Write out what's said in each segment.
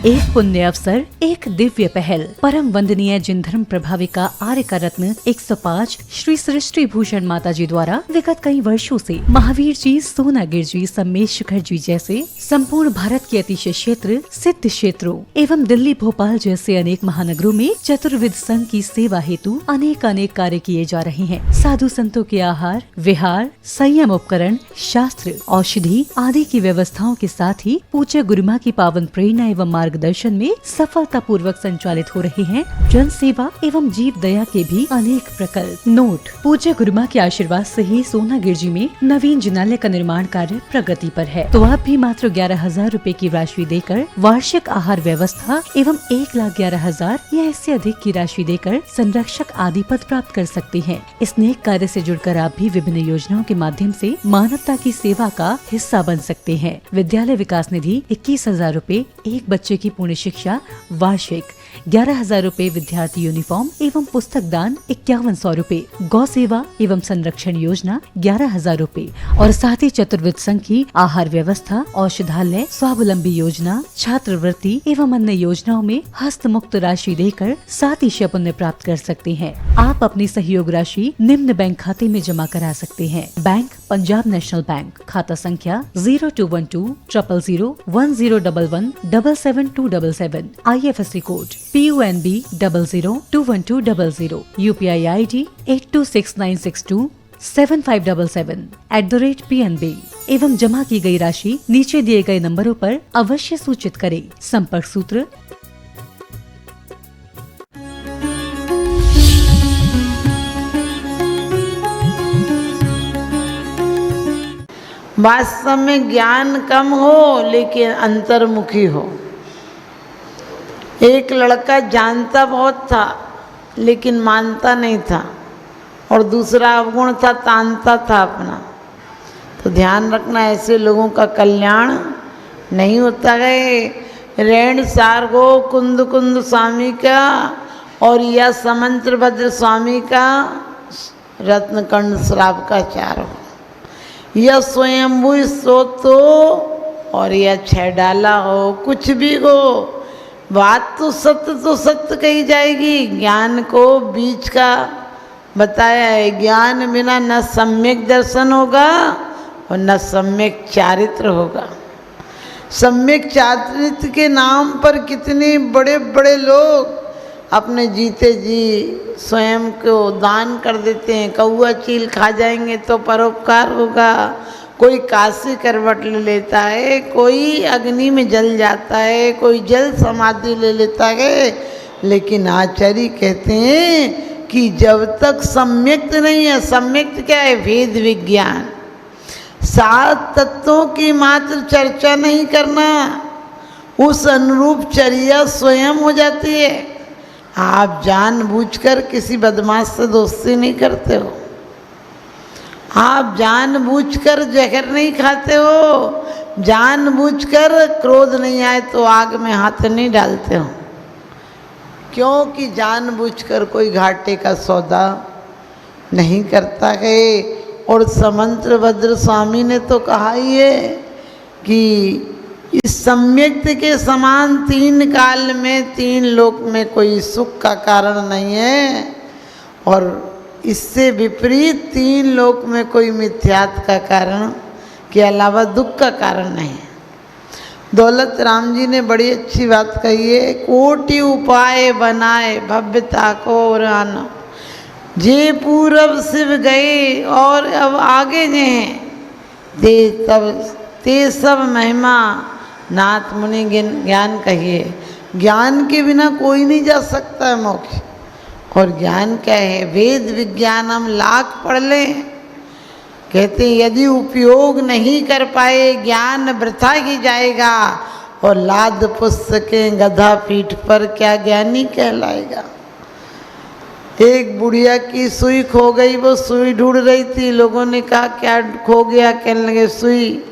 एक पुण्य अवसर, एक दिव्य पहल। परम वंदनीय जिन धर्म प्रभाविका आर्य का रत्न 105 श्री सृष्टि भूषण माता जी द्वारा विगत कई वर्षों से महावीर जी, सोनागिर जी, सम्मेश शिखर जी जैसे संपूर्ण भारत के अतिशय क्षेत्र, सिद्ध क्षेत्रों एवं दिल्ली, भोपाल जैसे अनेक महानगरों में चतुर्विध संघ की सेवा हेतु अनेक कार्य किए जा रहे हैं। साधु संतों के आहार, विहार, संयम उपकरण, शास्त्र, औषधि आदि की व्यवस्थाओं के साथ ही पूज्य गुरुमा की पावन प्रेरणा एवं मार्गदर्शन में सफलता पूर्वक संचालित हो रहे हैं जन सेवा एवं जीव दया के भी अनेक प्रकल्प। नोट: पूज्य गुरुमा के आशीर्वाद से ही सोनागिर जी में नवीन जिनालय का निर्माण कार्य प्रगति पर है। तो आप भी मात्र 11,000 रूपए की राशि देकर वार्षिक आहार व्यवस्था एवं 1,11,000 या इससे अधिक की राशि देकर संरक्षक आदि पद प्राप्त कर सकते हैं। इस नेक कार्य से जुड़कर आप भी विभिन्न योजनाओं के माध्यम से मानवता की सेवा का हिस्सा बन सकते हैं। विद्यालय विकास निधि 21,000 रूपए, एक बच्चे की पूर्ण शिक्षा वार्षिक, 11,000 रूपए विद्यार्थी यूनिफॉर्म एवं पुस्तक दान 5,100 रूपए, गौ सेवा एवं संरक्षण योजना 11,000 रूपए और साथ ही चतुर्विध संघ की आहार व्यवस्था, औषधालय, स्वावलंबी योजना, छात्रवृत्ति एवं अन्य योजनाओं में हस्त मुक्त राशि देकर 7 पुण्य प्राप्त कर सकते हैं। आप अपनी सहयोग राशि निम्न बैंक खाते में जमा करा सकते हैं। बैंक: पंजाब नेशनल बैंक, खाता संख्या 0212 000 1011 77277, IFSC code PUNB 00212000, UPI ID 826962 7577 @PNB एवं जमा की गई राशि नीचे दिए गए नंबरों पर अवश्य सूचित करें। संपर्क सूत्र: वास्तव में ज्ञान कम हो लेकिन अंतर्मुखी हो। एक लड़का जानता बहुत था लेकिन मानता नहीं था, और दूसरा अवगुण था, तानता था अपना। तो ध्यान रखना, ऐसे लोगों का कल्याण नहीं होता है। रेण सार गो कुंद कुंद स्वामी का और या समंत्र भद्र स्वामी का रत्नकंड श्राप का चार हो, यह स्वयंभू स्रोत हो और यह 6 डाला हो, कुछ भी हो, बात तो सत्य कही जाएगी। ज्ञान को बीच का बताया है। ज्ञान बिना न सम्यक दर्शन होगा और न सम्यक चारित्र होगा। सम्यक चारित्र के नाम पर कितने बड़े बड़े लोग अपने जीते जी स्वयं को दान कर देते हैं। कौआ चील खा जाएंगे तो परोपकार होगा, कोई काशी करवट ले लेता है, कोई अग्नि में जल जाता है, कोई जल समाधि ले लेता है। लेकिन आचार्य कहते हैं कि जब तक सम्यक्त नहीं है, सम्यक्त क्या है? वेद विज्ञान, 7 तत्वों की मात्र चर्चा नहीं करना, उस अनुरूप चर्या स्वयं हो जाती है। आप जानबूझकर किसी बदमाश से दोस्ती नहीं करते हो, आप जानबूझकर जहर नहीं खाते हो, जानबूझकर क्रोध नहीं आए तो आग में हाथ नहीं डालते हो, क्योंकि जानबूझकर कोई घाटे का सौदा नहीं करता है। और समंत्र भद्र स्वामी ने तो कहा ही है कि इस सम्यक्त के समान 3 काल में 3 लोक में कोई सुख का कारण नहीं है, और इससे विपरीत 3 लोक में कोई मिथ्यात्व का कारण के अलावा दुख का कारण नहीं है। दौलत राम जी ने बड़ी अच्छी बात कही है, कोटि उपाय बनाए भव्यता को राना, जे पूरब शिव गए और अब आगे जे हैं ते सब महिमा नाथ मुनि ज्ञान कहिए। ज्ञान के बिना कोई नहीं जा सकता है मोक्ष। और ज्ञान क्या है? वेद विज्ञान हम लाख पढ़ लें, कहते हैं यदि उपयोग नहीं कर पाए ज्ञान वृथा ही जाएगा, और लाद पुस्तकें गधा पीठ पर क्या ज्ञानी कहलाएगा। एक बुढ़िया की सुई खो गई, वो सुई ढूंढ रही थी, लोगों ने कहा क्या खो गया? कहने लगे सुई।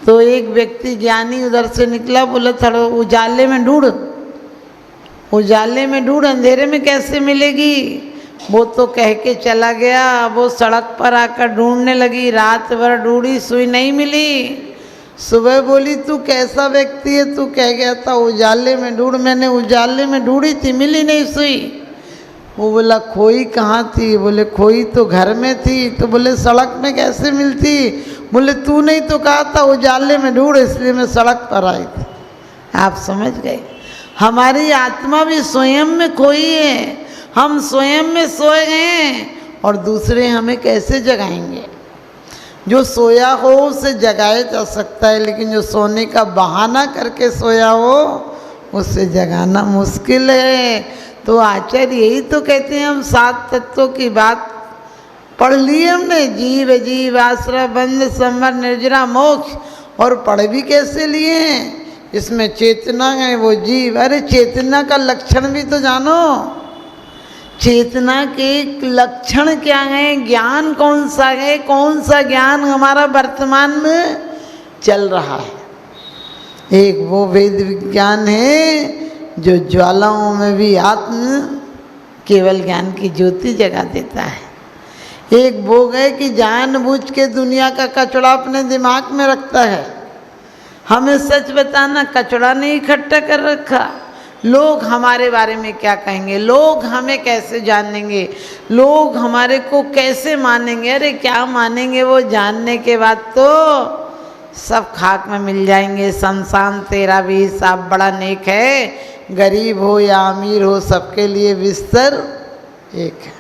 तो एक व्यक्ति ज्ञानी उधर से निकला, बोला थोड़ा उजाले में ढूंढ, उजाले में ढूंढ, अंधेरे में कैसे मिलेगी? वो तो कह के चला गया। वो सड़क पर आकर ढूंढने लगी, रात भर ढूंढी, सुई नहीं मिली। सुबह बोली तू कैसा व्यक्ति है, तू कह गया था उजाले में ढूंढ, मैंने उजाले में ढूंढी थी, मिली नहीं सुई। वो बोला खोई कहाँ थी? बोले खोई तो घर में थी। तो बोले सड़क में कैसे मिलती? बोले तू नहीं तो कहा था उजाले में ढूंढ, इसलिए मैं सड़क पर आई थी। आप समझ गए, हमारी आत्मा भी स्वयं में खोई है, हम स्वयं में सोए हैं और दूसरे हमें कैसे जगाएंगे? जो सोया हो उसे जगाया जा सकता है, लेकिन जो सोने का बहाना करके सोया हो उसे जगाना मुश्किल है। तो आचार्य यही तो कहते हैं, हम 7 तत्वों की बात पढ़ ली हमने, जीव अजीव आश्रय बंध संवर निर्जरा मोक्ष, और पढ़ भी कैसे लिए हैं? इसमें चेतना है वो जीव। अरे चेतना का लक्षण भी तो जानो, चेतना के लक्षण क्या है, ज्ञान कौन सा है, कौन सा ज्ञान हमारा वर्तमान में चल रहा है। एक वो वेद विज्ञान है जो ज्वालाओं में भी आत्म केवल ज्ञान की ज्योति जगा देता है। एक वो है कि जानबूझ के दुनिया का कचड़ा अपने दिमाग में रखता है। हमें सच बताना, कचड़ा नहीं इकट्ठा कर रखा। लोग हमारे बारे में क्या कहेंगे, लोग हमें कैसे जानेंगे, लोग हमारे को कैसे मानेंगे? अरे क्या मानेंगे, वो जानने के बाद तो सब खाक में मिल जाएंगे। शमशान तेरा भी हिसाब बड़ा नेक है, गरीब हो या अमीर हो सबके लिए बिस्तर एक है।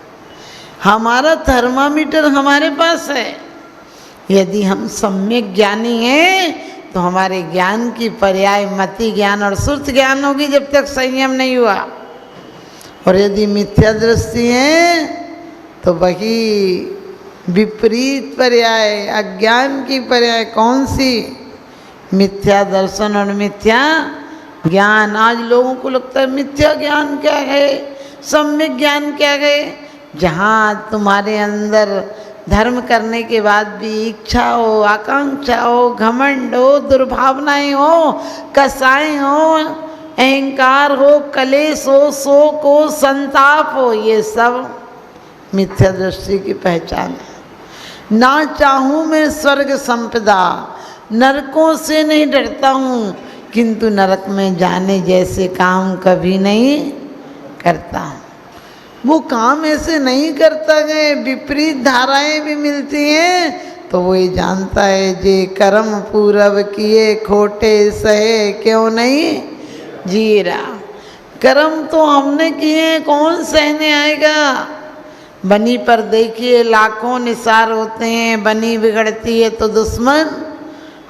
हमारा थर्मामीटर हमारे पास है। यदि हम सम्यक ज्ञानी हैं तो हमारे ज्ञान की पर्याय मति ज्ञान और सुर्त ज्ञान होगी, जब तक संयम नहीं हुआ। और यदि मिथ्या दृष्टि है तो वही विपरीत पर्याय, अज्ञान की पर्याय कौन सी? मिथ्या दर्शन और मिथ्या ज्ञान। आज लोगों को लगता है मिथ्या ज्ञान क्या है, सम्यक ज्ञान क्या है? जहाँ तुम्हारे अंदर धर्म करने के बाद भी इच्छा हो, आकांक्षा हो, घमंड हो, दुर्भावनाएं हो, कसाएं हो, अहंकार हो, कलेश हो, शोक हो, संताप हो, ये सब मिथ्या दृष्टि की पहचान है। ना चाहूँ मैं स्वर्ग संपदा, नरकों से नहीं डरता हूँ, किंतु नरक में जाने जैसे काम कभी नहीं करता हूँ। वो काम ऐसे नहीं करता है, विपरीत धाराएं भी मिलती हैं तो वो ये जानता है जे कर्म पूरब किए खोटे सहे क्यों नहीं जी रहा। कर्म तो हमने किए, कौन सहने आएगा? बनी पर देखिए लाखों निसार होते हैं, बनी बिगड़ती है तो दुश्मन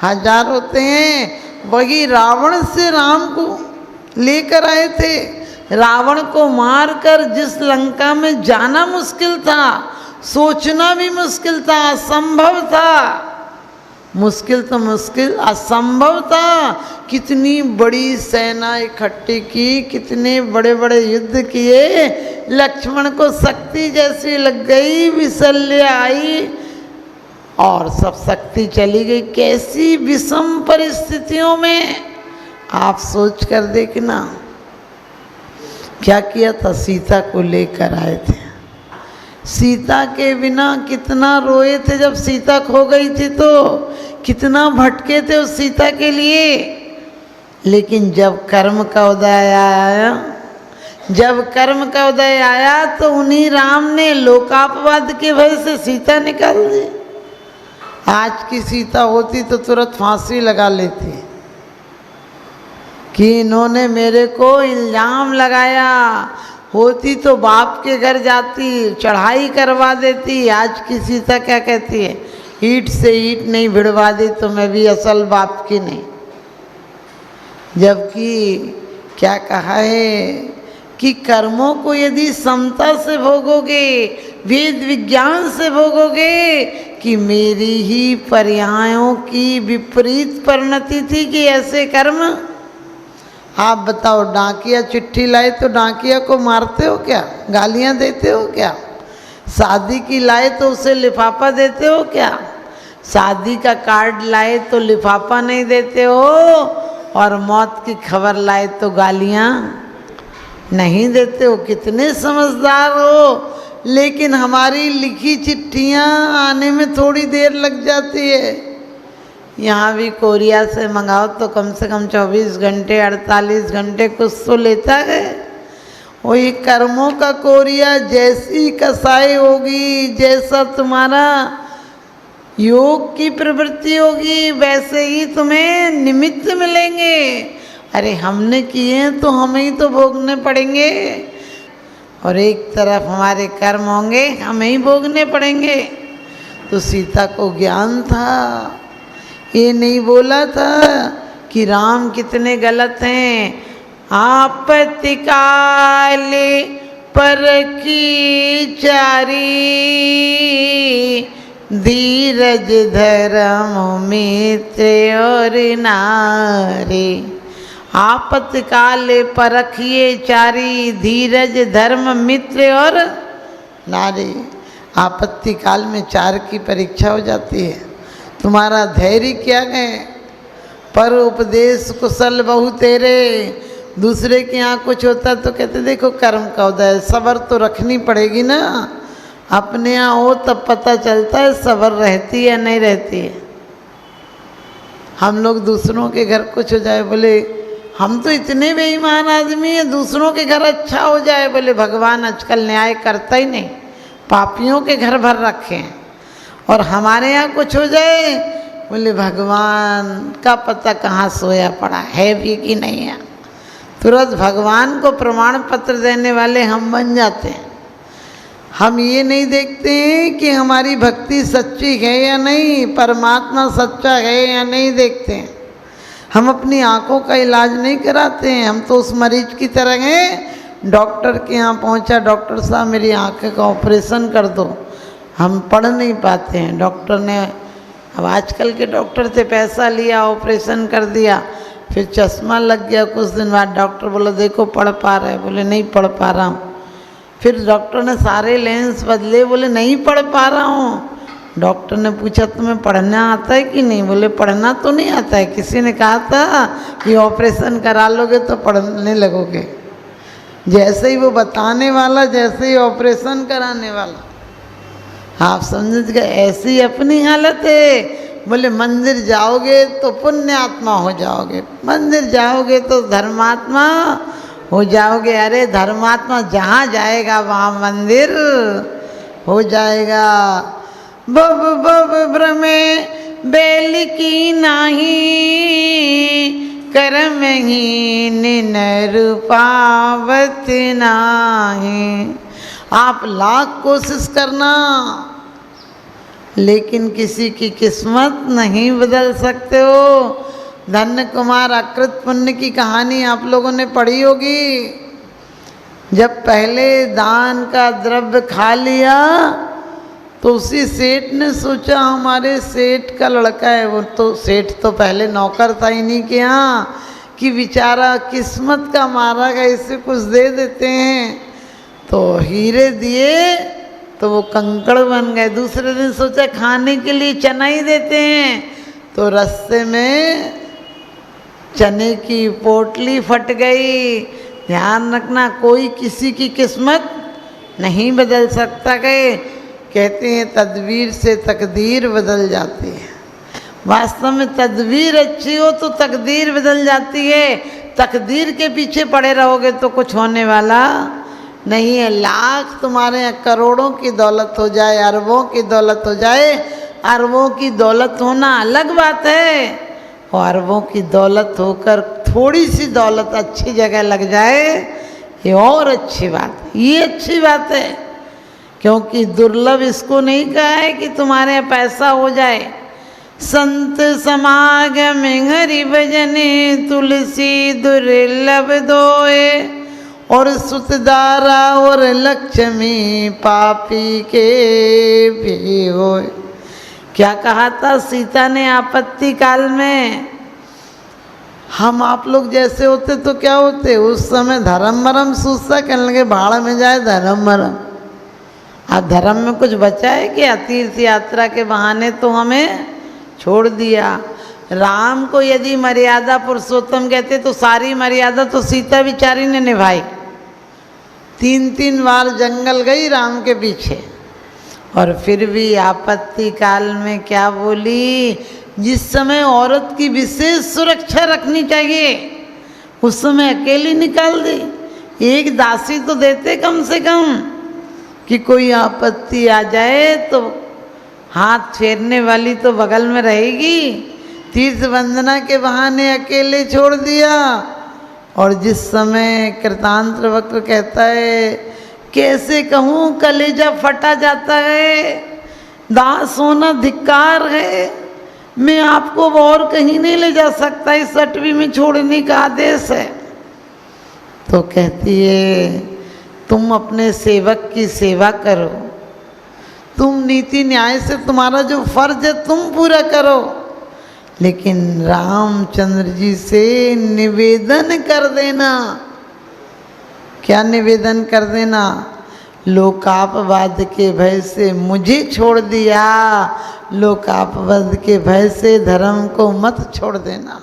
1000 होते हैं। वही रावण से राम को लेकर आए थे, रावण को मारकर जिस लंका में जाना मुश्किल था, सोचना भी मुश्किल था, असंभव था। मुश्किल तो मुश्किल, असंभव था। कितनी बड़ी सेना इकट्ठी की, कितने बड़े बड़े युद्ध किए, लक्ष्मण को शक्ति जैसी लग गई, विशल्य आई और सब शक्ति चली गई। कैसी विषम परिस्थितियों में, आप सोच कर देखना। क्या किया था? सीता को लेकर आए थे। सीता के बिना कितना रोए थे जब सीता खो गई थी, तो कितना भटके थे उस सीता के लिए। लेकिन जब कर्म का उदय आया, जब कर्म का उदय आया तो उन्हीं राम ने लोकापवाद के भय से सीता निकाल दी। आज की सीता होती तो तुरंत फांसी लगा लेती कि इन्होंने मेरे को इल्ज़ाम लगाया, होती तो बाप के घर जाती, चढ़ाई करवा देती। आज की सीता क्या कहती है? ईंट से ईंट नहीं भिड़वा दी तो मैं भी असल बाप की नहीं। जबकि क्या कहा है कि कर्मों को यदि समता से भोगोगे, वेद विज्ञान से भोगोगे कि मेरी ही पर्यायों की विपरीत परिणति थी कि ऐसे कर्म। आप बताओ, डाकिया चिट्ठी लाए तो डाकिया को मारते हो क्या? गालियां देते हो क्या? शादी की लाए तो उसे लिफाफा देते हो क्या? शादी का कार्ड लाए तो लिफाफा नहीं देते हो, और मौत की खबर लाए तो गालियां नहीं देते हो। कितने समझदार हो। लेकिन हमारी लिखी चिट्ठियां आने में थोड़ी देर लग जाती है। यहाँ भी कोरिया से मंगाओ तो कम से कम 24 घंटे 48 घंटे कुछ तो लेता है। वही कर्मों का कोरिया, जैसी कसाई होगी, जैसा तुम्हारा योग की प्रवृत्ति होगी, वैसे ही तुम्हें निमित्त मिलेंगे। अरे हमने किए हैं तो हमें ही तो भोगने पड़ेंगे, और एक तरफ हमारे कर्म होंगे, हमें ही भोगने पड़ेंगे। तो सीता को ज्ञान था, ये नहीं बोला था कि राम कितने गलत हैं। आपत्ति काले परखी चारी, धीरज धर्म मित्र और नारी। आपत्ति काले परखिए चारी, धीरज धर्म मित्र और नारी। आपत्ति काल में चार की परीक्षा हो जाती है। तुम्हारा धैर्य क्या है? पर उपदेश कुशल बहु तेरे। दूसरे के यहाँ कुछ होता तो कहते देखो कर्म का उदय, सबर तो रखनी पड़ेगी ना। अपने यहाँ हो तब पता चलता है सबर रहती है नहीं रहती है। हम लोग दूसरों के घर कुछ हो जाए, बोले हम तो इतने बेईमान आदमी हैं, दूसरों के घर अच्छा हो जाए, बोले भगवान आजकल न्याय करता ही नहीं, पापियों के घर भर रखे हैं। और हमारे यहाँ कुछ हो जाए, बोले भगवान का पता कहाँ सोया पड़ा है भी कि नहीं है। तुरंत भगवान को प्रमाण पत्र देने वाले हम बन जाते हैं। हम ये नहीं देखते हैं कि हमारी भक्ति सच्ची है या नहीं, परमात्मा सच्चा है या नहीं देखते हैं। हम अपनी आँखों का इलाज नहीं कराते हैं। हम तो उस मरीज की तरह हैं, डॉक्टर के यहाँ पहुँचा, डॉक्टर साहब मेरी आँख का ऑपरेशन कर दो। हम पढ़ नहीं पाते हैं। डॉक्टर ने, अब आजकल के डॉक्टर से पैसा लिया, ऑपरेशन कर दिया, फिर चश्मा लग गया। कुछ दिन बाद डॉक्टर बोला देखो पढ़ पा रहा है, बोले नहीं पढ़ पा रहा हूँ। फिर डॉक्टर ने सारे लेंस बदले, बोले नहीं पढ़ पा रहा हूँ। डॉक्टर ने पूछा तुम्हें पढ़ना आता है कि नहीं, बोले पढ़ना तो नहीं आता है, किसी ने कहा था कि ऑपरेशन करा लोगे तो पढ़ने लगोगे। जैसे ही वो बताने वाला, जैसे ही ऑपरेशन कराने वाला, आप समझ गए ऐसी अपनी हालत है। बोले मंदिर जाओगे तो पुण्य आत्मा हो जाओगे, मंदिर जाओगे तो धर्मात्मा हो जाओगे। अरे धर्मात्मा जहाँ जाएगा वहाँ मंदिर हो जाएगा। बब बब भ्रमे बेल की नाही, कर्महीन नर पावत नाही। आप लाख कोशिश करना, लेकिन किसी की किस्मत नहीं बदल सकते हो। धन्य कुमार अकृत पुण्य की कहानी आप लोगों ने पढ़ी होगी। जब पहले दान का द्रव्य खा लिया तो उसी सेठ ने सोचा हमारे सेठ का लड़का है, वो तो सेठ तो पहले नौकर था इन्हीं के यहाँ, कि बेचारा किस्मत का मारा गया, इसे कुछ दे देते हैं। तो हीरे दिए तो वो कंकड़ बन गए। दूसरे दिन सोचा खाने के लिए चना ही देते हैं, तो रास्ते में चने की पोटली फट गई। ध्यान रखना, कोई किसी की किस्मत नहीं बदल सकता। कहते हैं तदबीर से तकदीर बदल जाती है। वास्तव में तदबीर अच्छी हो तो तकदीर बदल जाती है। तकदीर के पीछे पड़े रहोगे तो कुछ होने वाला नहीं है। लाख तुम्हारे यहाँ करोड़ों की दौलत हो जाए, अरबों की दौलत हो जाए, अरबों की दौलत होना अलग बात है, और अरबों की दौलत होकर थोड़ी सी दौलत अच्छी जगह लग जाए, ये और अच्छी बात है। ये अच्छी बात है, क्योंकि दुर्लभ इसको नहीं कहा है कि तुम्हारे यहाँ पैसा हो जाए। संत समागम हरि भजने, तुलसी दुर्लभ दोए, और सुतदारा और लक्ष्मी पापी के भी होए। क्या कहा था सीता ने आपत्ति काल में? हम आप लोग जैसे होते तो क्या होते? उस समय धर्म मरम सूझता, कहने लगे भाड़ में जाए धर्म मरम। अब धर्म में कुछ बचा है क्या? तीर्थ यात्रा के बहाने तो हमें छोड़ दिया। राम को यदि मर्यादा पुरुषोत्तम कहते तो सारी मर्यादा तो सीता बिचारी ने निभाई। 3 बार जंगल गई राम के पीछे, और फिर भी आपत्ति काल में क्या बोली? जिस समय औरत की विशेष सुरक्षा रखनी चाहिए उस समय अकेली निकाल दी। एक दासी तो देते कम से कम कि कोई आपत्ति आ जाए तो हाथ फेरने वाली तो बगल में रहेगी। तीर्थ वंदना के बहाने अकेले छोड़ दिया। और जिस समय कृतांत्र वक्र कहता है कैसे कहूँ कलेजा फटा जाता है, दास होना धिक्कार है, मैं आपको और कहीं नहीं ले जा सकता, इस अटवी में छोड़ने का आदेश है। तो कहती है तुम अपने सेवक की सेवा करो, तुम नीति न्याय से तुम्हारा जो फर्ज है तुम पूरा करो, लेकिन रामचंद्र जी से निवेदन कर देना। क्या निवेदन कर देना? लोकापवाद के भय से मुझे छोड़ दिया, लोकापवाद के भय से धर्म को मत छोड़ देना।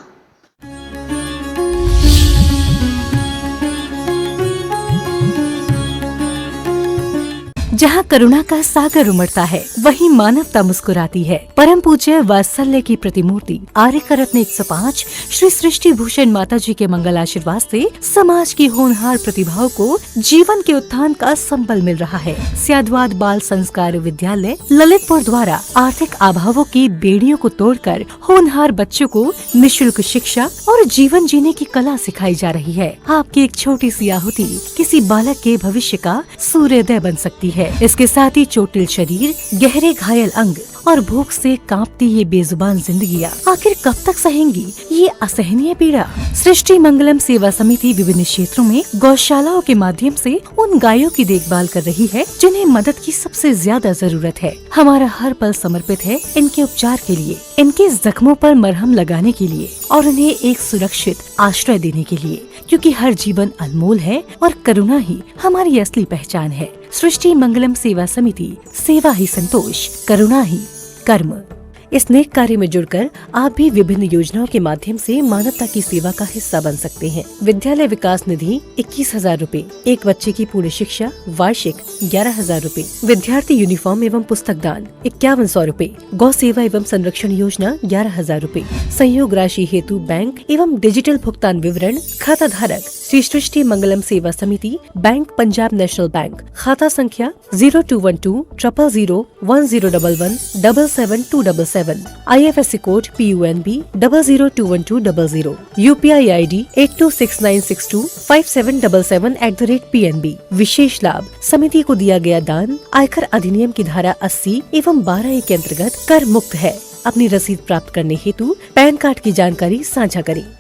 जहाँ करुणा का सागर उमड़ता है वहीं मानवता मुस्कुराती है। परम पूज्य वात्सल्य की प्रतिमूर्ति आर्यका रत्न 105 श्री सृष्टि भूषण माता जी के मंगल आशीर्वाद से समाज की होनहार प्रतिभाओं को जीवन के उत्थान का संबल मिल रहा है। स्याद्वाद बाल संस्कार विद्यालय ललितपुर द्वारा आर्थिक अभावों की बेड़ियों को तोड़कर होनहार बच्चों को निःशुल्क शिक्षा और जीवन जीने की कला सिखाई जा रही है। आपकी एक छोटी सी आहुति किसी बालक के भविष्य का सूर्योदय बन सकती है। इसके साथ ही चोटिल शरीर, गहरे घायल अंग और भूख से कांपती ये बेजुबान जिंदगियां आखिर कब तक सहेंगी ये असहनीय पीड़ा। सृष्टि मंगलम सेवा समिति विभिन्न क्षेत्रों में गौशालाओं के माध्यम से उन गायों की देखभाल कर रही है जिन्हें मदद की सबसे ज्यादा जरूरत है। हमारा हर पल समर्पित है इनके उपचार के लिए, इनके जख्मों पर मरहम लगाने के लिए और उन्हें एक सुरक्षित आश्रय देने के लिए, क्योंकि हर जीवन अनमोल है और करुणा ही हमारी असली पहचान है। सृष्टि मंगलम सेवा समिति, सेवा ही संतोष, करुणा ही कर्म। इस नेक कार्य में जुड़कर आप भी विभिन्न योजनाओं के माध्यम से मानवता की सेवा का हिस्सा बन सकते हैं। विद्यालय विकास निधि 21,000 रूपए, एक बच्चे की पूर्ण शिक्षा वार्षिक 11,000 रूपए, विद्यार्थी यूनिफॉर्म एवं पुस्तक दान 5100 रूपए, गौ सेवा एवं संरक्षण योजना 11,000 रूपए, संयोग राशि हेतु बैंक एवं डिजिटल भुगतान विवरण खाता धारक श्री सृष्टि मंगलम सेवा समिति, बैंक पंजाब नेशनल बैंक, खाता संख्या 0212 000 1011 77277, IFSC code PUNB 0021200, UPI ID 8269625777@PNB। विशेष लाभ समिति को दिया गया दान आयकर अधिनियम की धारा 80 एवं 12A के अंतर्गत कर मुक्त है। अपनी रसीद प्राप्त करने हेतु पैन कार्ड की जानकारी साझा करें।